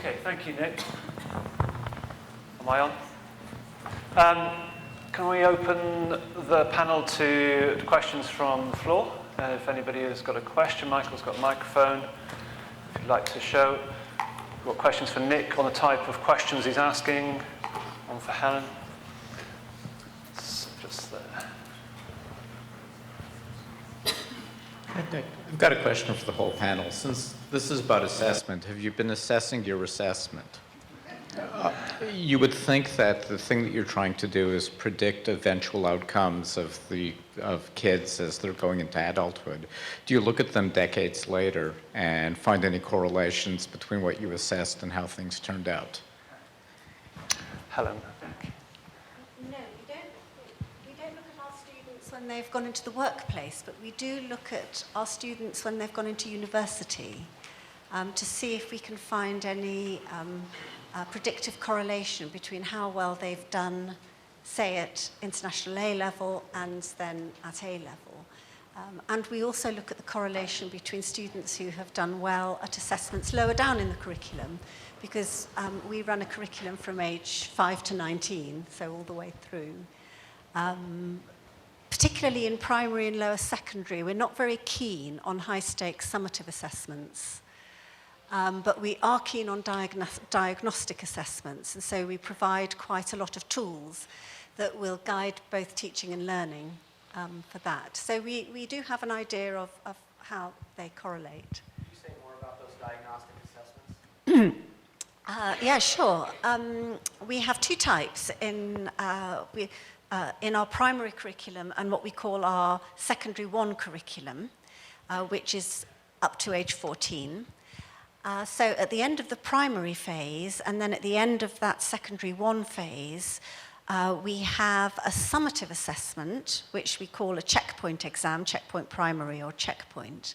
Okay, thank you, Nick. Am I on? Can we open the panel to questions from the floor? If anybody has got a question, Michael's got a microphone. If you'd like to show. We've got questions for Nick on the type of questions he's asking. One for Helen. It's just there. I've got a question for the whole panel. Since this is about assessment, have you been assessing your assessment? You would think that the thing that you're trying to do is predict eventual outcomes of kids as they're going into adulthood. Do you look at them decades later and find any correlations between what you assessed and how things turned out? Helen. No, we don't look at our students when they've gone into the workplace, but we do look at our students when they've gone into university to see if we can find any predictive correlation between how well they've done, say, at international A level and then at A level. And we also look at the correlation between students who have done well at assessments lower down in the curriculum, because we run a curriculum from age 5 to 19, so all the way through. Particularly in primary and lower secondary, we're not very keen on high-stakes summative assessments. But we are keen on diagnostic assessments, and so we provide quite a lot of tools that will guide both teaching and learning for that. So we do have an idea of how they correlate. Could you say more about those diagnostic assessments? Yeah, sure. We have two types in our primary curriculum and what we call our secondary 1 curriculum, which is up to age 14. So at the end of the primary phase, and then at the end of that secondary 1 phase, we have a summative assessment, which we call a checkpoint exam, checkpoint primary or checkpoint.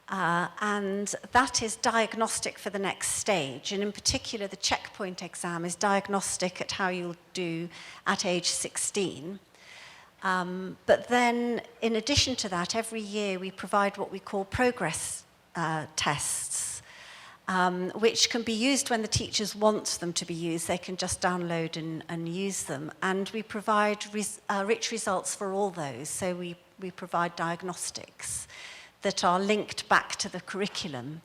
And that is diagnostic for the next stage. And in particular, the checkpoint exam is diagnostic at how you'll do at age 16. But then, in addition to that, every year we provide what we call progress tests. Which can be used when the teachers want them to be used. They can just download and use them. And we provide rich results for all those. So we provide diagnostics that are linked back to the curriculum.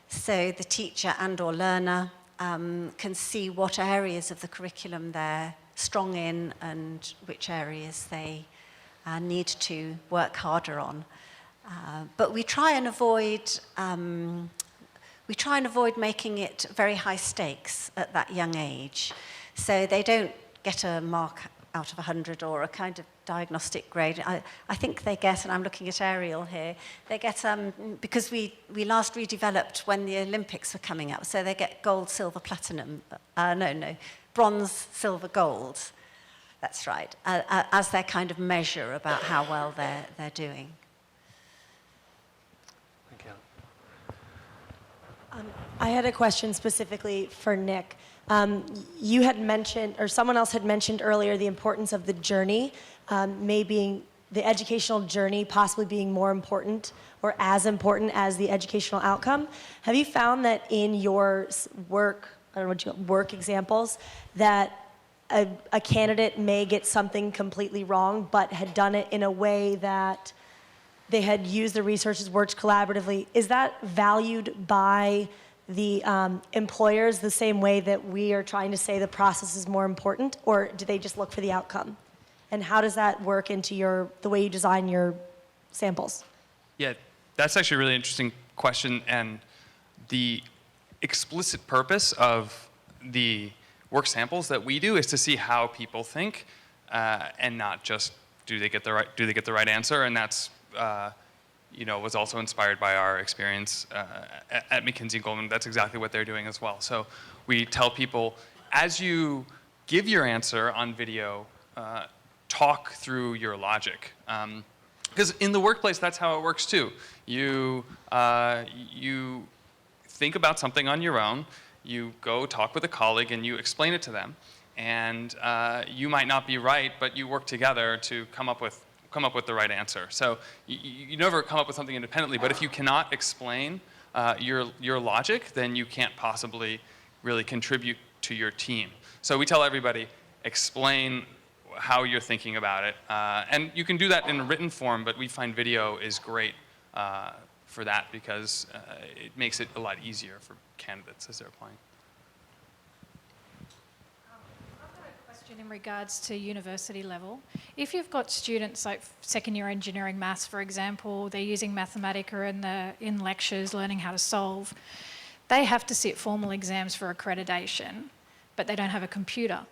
So the teacher and or learner can see what areas of the curriculum they're strong in and which areas they need to work harder on. But we try and avoid making it very high stakes at that young age. So they don't get a mark out of 100 or a kind of diagnostic grade. I think they get, and I'm looking at Ariel here, they get, because we last redeveloped when the Olympics were coming up, so they get gold, silver, platinum, bronze, silver, gold. That's right, as their kind of measure about how well they're doing. I had a question specifically for Nick. You had mentioned, or someone else had mentioned earlier, the importance of the journey, maybe the educational journey possibly being more important or as important as the educational outcome. Have you found that in your work, I don't know what you call work examples, that a candidate may get something completely wrong, but had done it in a way that they had used the resources, worked collaboratively? Is that valued by the employers the same way that we are trying to say the process is more important, or do they just look for the outcome? And how does that work into the way you design your samples? Yeah, that's actually a really interesting question, and the explicit purpose of the work samples that we do is to see how people think, and not just do they get the right answer, and that's was also inspired by our experience at McKinsey & Goldman. That's exactly what they're doing as well. So we tell people, as you give your answer on video, talk through your logic. Because in the workplace, that's how it works too. You think about something on your own, you go talk with a colleague and you explain it to them. And you might not be right, but you work together to come up with the right answer. So you never come up with something independently, but if you cannot explain your logic, then you can't possibly really contribute to your team. So we tell everybody, explain how you're thinking about it. And you can do that in a written form, but we find video is great for that because it makes it a lot easier for candidates as they're applying. Question in regards to university level. If you've got students like second year engineering maths, for example, they're using Mathematica in lectures, learning how to solve, they have to sit formal exams for accreditation, but they don't have a computer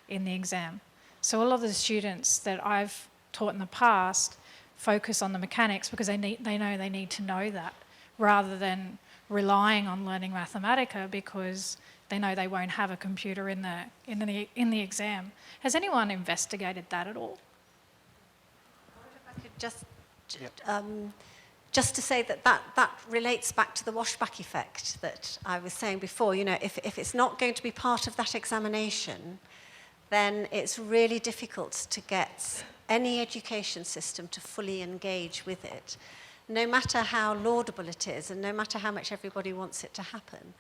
in the exam. So a lot of the students that I've taught in the past focus on the mechanics because they know they need to know that, rather than relying on learning Mathematica because they know they won't have a computer in the exam. Has anyone investigated that at all? If I could just to say that relates back to the washback effect that I was saying before. You know, if it's not going to be part of that examination, then it's really difficult to get any education system to fully engage with it, no matter how laudable it is and no matter how much everybody wants it to happen.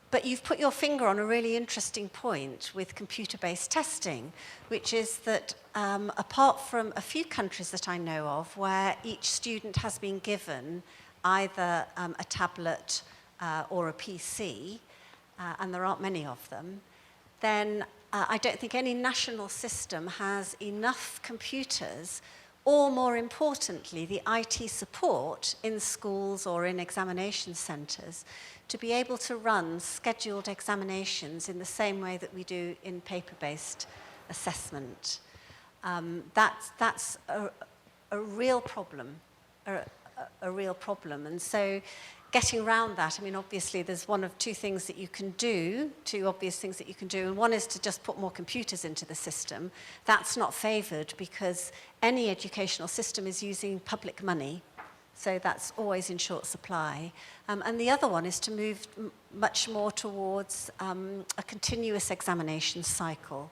But you've put your finger on a really interesting point with computer-based testing, which is that apart from a few countries that I know of where each student has been given either a tablet or a PC, and there aren't many of them, then I don't think any national system has enough computers, or more importantly, the IT support in schools or in examination centres to be able to run scheduled examinations in the same way that we do in paper-based assessment. That's a real problem, a real problem. And so getting around that, I mean, obviously there's one of two things that you can do, two obvious things that you can do, and one is to just put more computers into the system. That's not favoured because any educational system is using public money, so that's always in short supply. And the other one is to move much more towards a continuous examination cycle,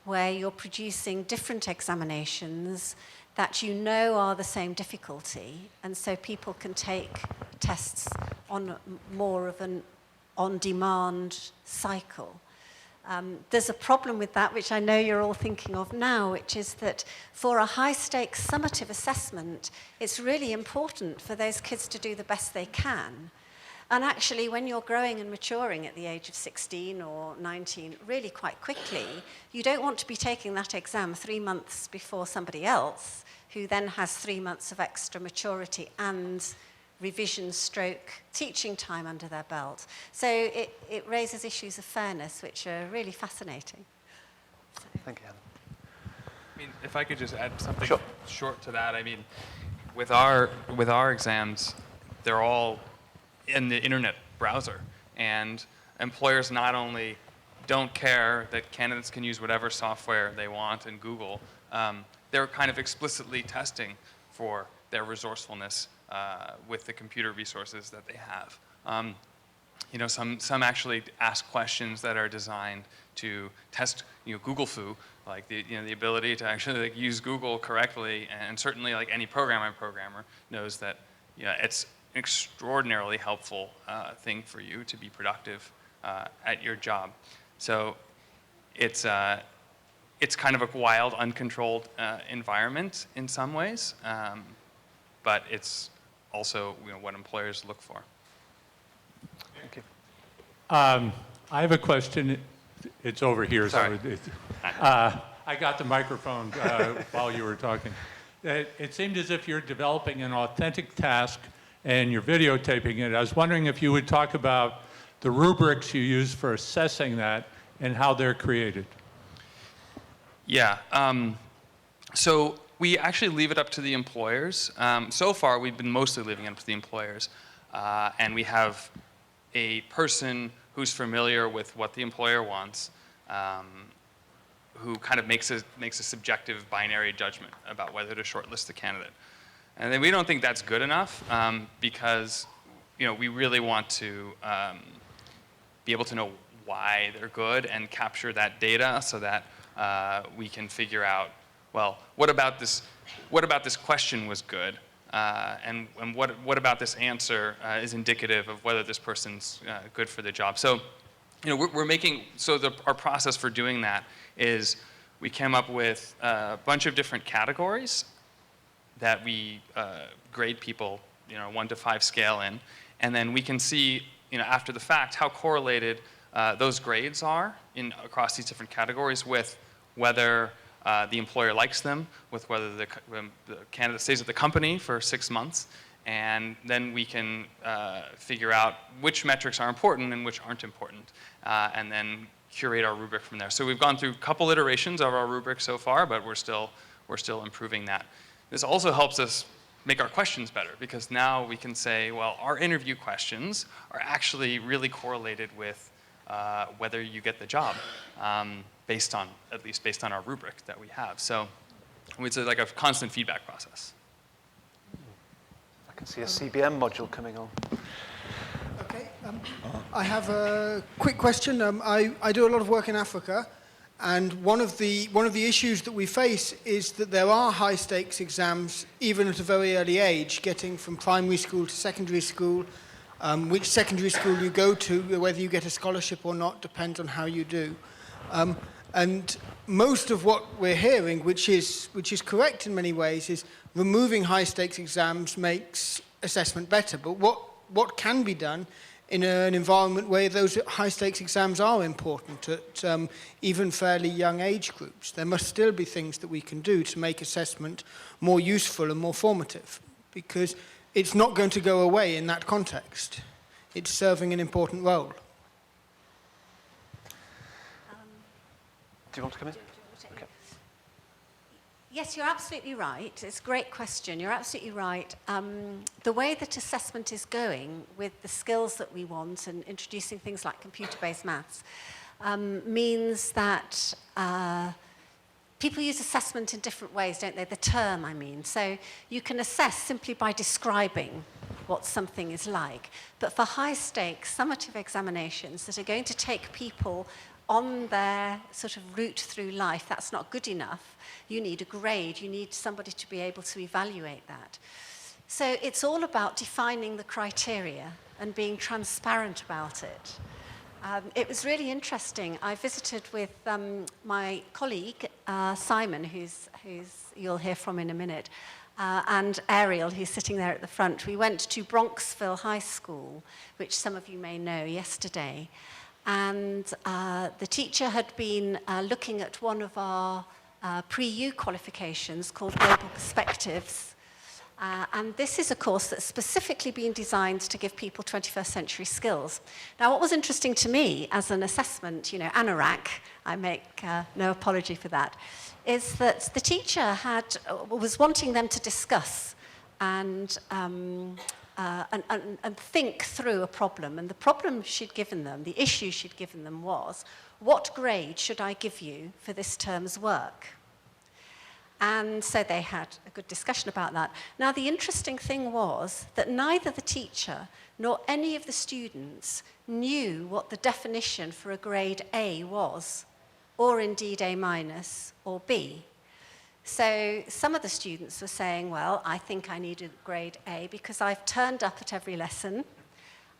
where you're producing different examinations that you know are the same difficulty, and so people can take tests on more of an on-demand cycle. There's a problem with that, which I know you're all thinking of now, which is that for a high-stakes summative assessment, it's really important for those kids to do the best they can. And actually, when you're growing and maturing at the age of 16 or 19, really quite quickly, you don't want to be taking that exam 3 months before somebody else, who then has 3 months of extra maturity and revision stroke teaching time under their belt. So it raises issues of fairness, which are really fascinating. Thank you, Helen. I mean, if I could just add something Sure. short to that. I mean, with our exams, they're all in the internet browser, and employers not only don't care that candidates can use whatever software they want in Google, they're kind of explicitly testing for their resourcefulness with the computer resources that they have. You know, some actually ask questions that are designed to test, you know, Google foo, like the ability to actually use Google correctly, and certainly like any programmer knows that, you know, it's an extraordinarily helpful thing for you to be productive at your job. So it's kind of a wild, uncontrolled environment in some ways, but it's also, you know, what employers look for. Thank you. I have a question. It's over here. Sorry. So I got the microphone while you were talking. It seemed as if you're developing an authentic task and you're videotaping it. I was wondering if you would talk about the rubrics you use for assessing that and how they're created. Yeah. So we actually leave it up to the employers. So far, we've been mostly leaving it up to the employers. And we have a person who's familiar with what the employer wants, who kind of makes a subjective binary judgment about whether to shortlist the candidate. And then we don't think that's good enough because, you know, we really want to be able to know why they're good and capture that data so that we can figure out, well, what about this question was good? and what about this answer is indicative of whether this person's good for the job. So, we're making, so our process for doing that is we came up with a bunch of different categories that we grade people, 1 to 5 scale in, and then we can see, after the fact, how correlated those grades are across these different categories with whether the employer likes them, with whether the candidate stays at the company for 6 months, and then we can figure out which metrics are important and which aren't important, and then curate our rubric from there. So we've gone through a couple iterations of our rubric so far, but we're still improving that. This also helps us make our questions better, because now we can say, well, our interview questions are actually really correlated with whether you get the job, at least based on our rubric that we have. So it's like a constant feedback process. I can see a CBM module coming on. Okay. I have a quick question. I do a lot of work in Africa, and one of the issues that we face is that there are high stakes exams even at a very early age, getting from primary school to secondary school. Which secondary school you go to, whether you get a scholarship or not, depends on how you do. And most of what we're hearing, which is correct in many ways, is removing high stakes exams makes assessment better. But what can be done in an environment where those high stakes exams are important at even fairly young age groups? There must still be things that we can do to make assessment more useful and more formative, because it's not going to go away in that context. It's serving an important role. Do you want to come in? Okay. Yes, you're absolutely right. It's a great question. You're absolutely right. The way that assessment is going with the skills that we want and introducing things like computer-based maths means that people use assessment in different ways, don't they? The term, I mean. So you can assess simply by describing what something is like. But for high-stakes, summative examinations that are going to take people on their sort of route through life, that's not good enough. You need a grade. You need somebody to be able to evaluate that. So it's all about defining the criteria and being transparent about it. It was really interesting. I visited with my colleague, Simon, who's you'll hear from in a minute, and Ariel, who's sitting there at the front. We went to Bronxville High School, which some of you may know, yesterday. And the teacher had been looking at one of our pre-U qualifications called Global Perspectives. And this is a course that's specifically been designed to give people 21st century skills. Now, what was interesting to me as an assessment, anorak, I make no apology for that, is that the teacher was wanting them to discuss and think through a problem. And the problem she'd given them, the issue she'd given them was, what grade should I give you for this term's work? And so they had a good discussion about that. Now, the interesting thing was that neither the teacher nor any of the students knew what the definition for a grade A was, or indeed A minus or B. So some of the students were saying, well, I think I need a grade A because I've turned up at every lesson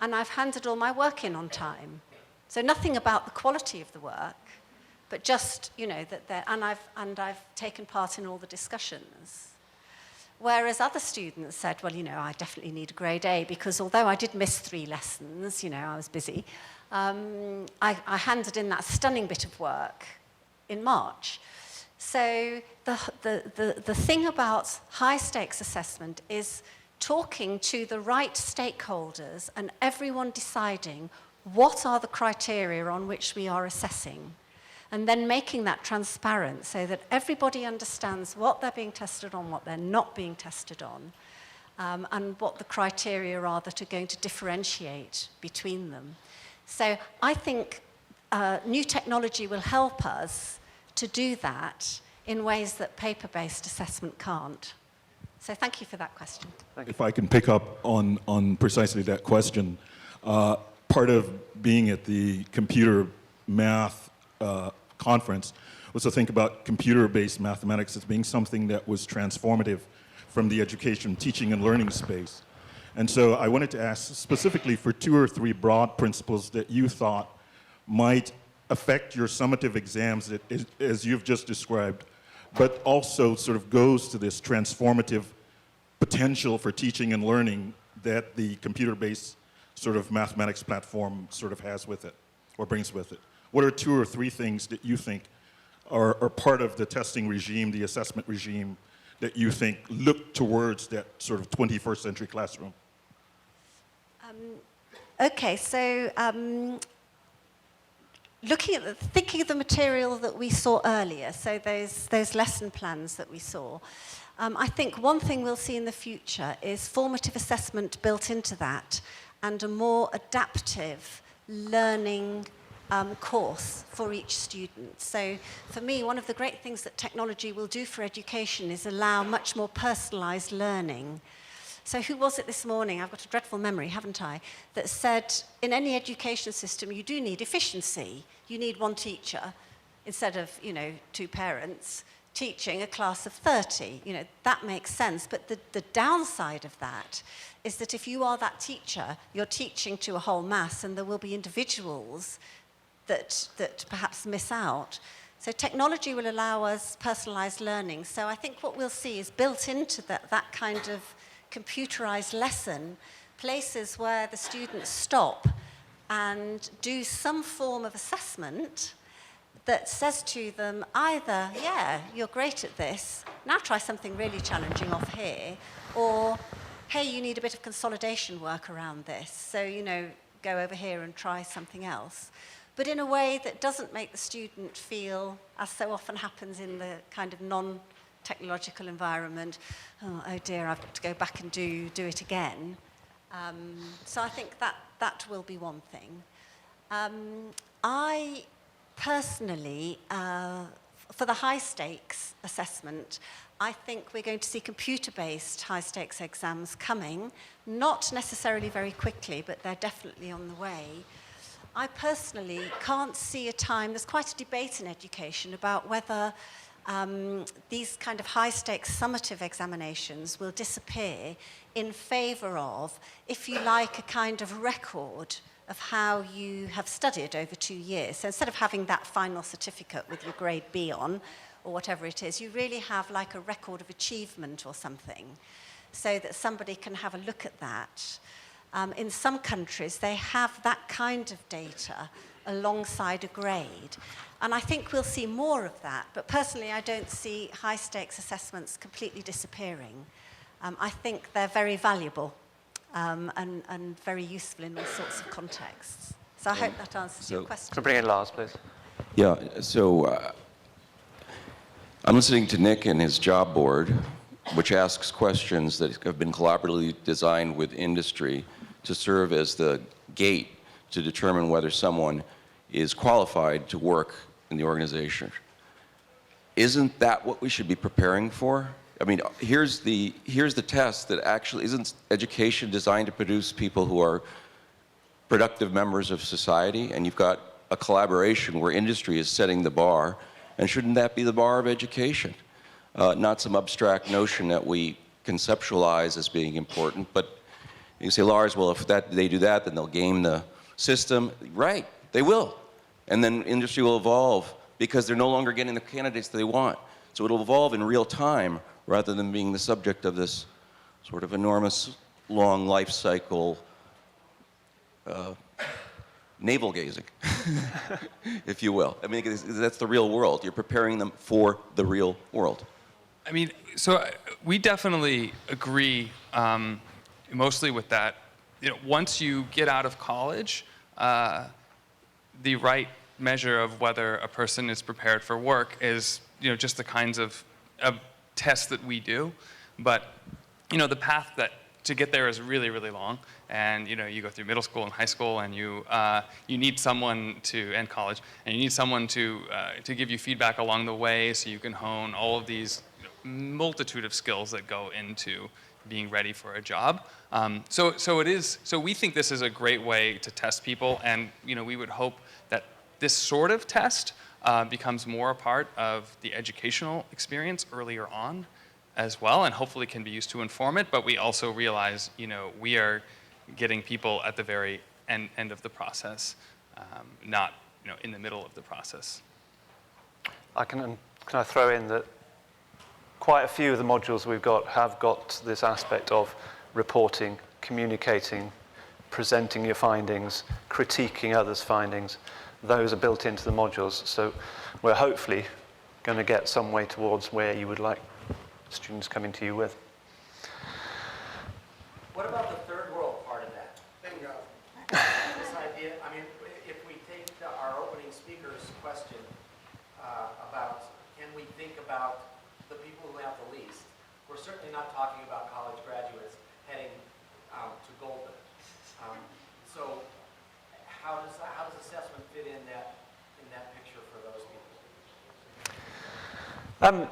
and I've handed all my work in on time. So nothing about the quality of the work, but just, that and I've taken part in all the discussions. Whereas other students said, well, I definitely need a grade A because although I did miss 3 lessons, I was busy, I handed in that stunning bit of work in March. So the thing about high-stakes assessment is talking to the right stakeholders and everyone deciding what are the criteria on which we are assessing, and then making that transparent so that everybody understands what they're being tested on, what they're not being tested on, and what the criteria are that are going to differentiate between them. So I think new technology will help us to do that in ways that paper-based assessment can't. So thank you for that question. If I can pick up on precisely that question, part of being at the computer math conference was to think about computer-based mathematics as being something that was transformative from the education, teaching, and learning space. And so I wanted to ask specifically for 2 or 3 broad principles that you thought might affect your summative exams as you've just described, but also sort of goes to this transformative potential for teaching and learning that the computer-based sort of mathematics platform sort of has with it, or brings with it. What are 2 or 3 things that you think are part of the testing regime, the assessment regime, that you think look towards that sort of 21st century classroom? Okay, so thinking of the material that we saw earlier, so those lesson plans that we saw, I think one thing we'll see in the future is formative assessment built into that and a more adaptive learning course for each student. So for me, one of the great things that technology will do for education is allow much more personalized learning. So who was it this morning, I've got a dreadful memory, haven't I, that said in any education system you do need efficiency. You need one teacher instead of, 2 parents teaching a class of 30. That makes sense. But the downside of that is that if you are that teacher, you're teaching to a whole mass and there will be individuals that perhaps miss out. So technology will allow us personalized learning. So I think what we'll see is built into that kind of computerized lesson, places where the students stop and do some form of assessment that says to them either, yeah, you're great at this, now try something really challenging off here, or, hey, you need a bit of consolidation work around this, so, go over here and try something else. But in a way that doesn't make the student feel, as so often happens in the kind of non-technological environment, oh dear, I've got to go back and do it again. So I think that will be one thing. I personally, for the high-stakes assessment, I think we're going to see computer-based high-stakes exams coming, not necessarily very quickly, but they're definitely on the way. I personally can't see a time, there's quite a debate in education about whether these kind of high-stakes summative examinations will disappear in favour of, if you like, a kind of record of how you have studied over 2 years. So instead of having that final certificate with your grade B on, or whatever it is, you really have like a record of achievement or something, so that somebody can have a look at that. In some countries, they have that kind of data alongside a grade. And I think we'll see more of that. But personally, I don't see high-stakes assessments completely disappearing. I think they're very valuable and very useful in all sorts of contexts. So I hope that answers your question. Can we bring in Lars, please? Yeah, so I'm listening to Nick and his job board, which asks questions that have been collaboratively designed with industry to serve as the gate to determine whether someone is qualified to work in the organization. Isn't that what we should be preparing for? I mean, here's the test that actually isn't education designed to produce people who are productive members of society, and you've got a collaboration where industry is setting the bar, and shouldn't that be the bar of education? Not some abstract notion that we conceptualize as being important, but you say, Lars, well, if they do that, then they'll game the system. Right, they will. And then industry will evolve because they're no longer getting the candidates they want. So it'll evolve in real time rather than being the subject of this sort of enormous, long life cycle navel gazing, if you will. I mean, that's the real world. You're preparing them for the real world. I mean, so we definitely agree mostly with that. Once you get out of college, the right measure of whether a person is prepared for work is, just the kinds of tests that we do. But, the path to get there is really, really long. And, you go through middle school and high school, and you need someone and college, and you need someone to give you feedback along the way so you can hone all of these multitude of skills that go into being ready for a job. So we think this is a great way to test people, and we would hope that this sort of test becomes more a part of the educational experience earlier on. as well, and hopefully can be used to inform it, but we also realize, we are getting people at the very end of the process, not, in the middle of the process. Can I throw in that quite a few of the modules we've got have got this aspect of reporting, communicating, presenting your findings, critiquing others' findings. Those are built into the modules, so we're hopefully going to get some way towards where you would like students coming to you with. What about the third world part of that? Bingo. This idea, if we take our opening speaker's question about can we think about the people who have the least, we're certainly not talking about college graduates heading to Goldman. So how does assessment fit in that picture for those people?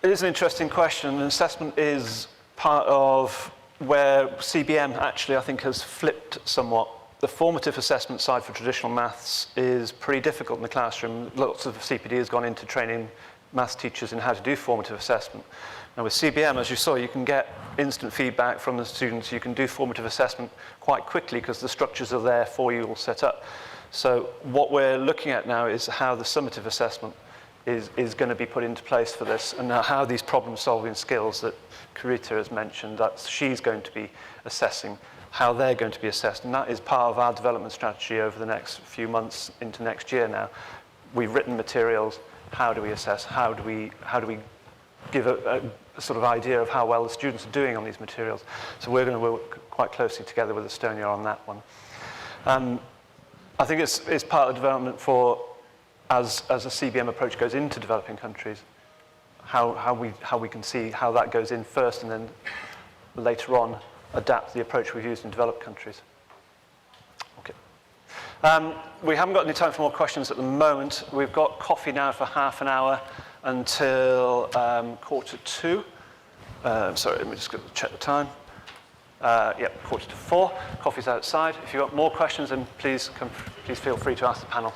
It is an interesting question, and assessment is part of where CBM actually, I think, has flipped somewhat. The formative assessment side for traditional maths is pretty difficult in the classroom. Lots of CPD has gone into training maths teachers in how to do formative assessment. Now with CBM, as you saw, you can get instant feedback from the students. You can do formative assessment quite quickly because the structures are there for you all set up. So what we're looking at now is how the summative assessment is going to be put into place for this, and how these problem-solving skills that Carita has mentioned, that she's going to be assessing, how they're going to be assessed. And that is part of our development strategy over the next few months into next year now. We've written materials. How do we assess? How do we give a sort of idea of how well the students are doing on these materials? So we're going to work quite closely together with Estonia on that one. I think it's part of the development for, as a CBM approach goes into developing countries, how we can see how that goes in first, and then later on adapt the approach we've used in developed countries. Okay. We haven't got any time for more questions at the moment. We've got coffee now for half an hour until 2:45. Sorry, let me just check the time. 4:45. Coffee's outside. If you've got more questions, then please feel free to ask the panel.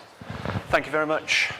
Thank you very much.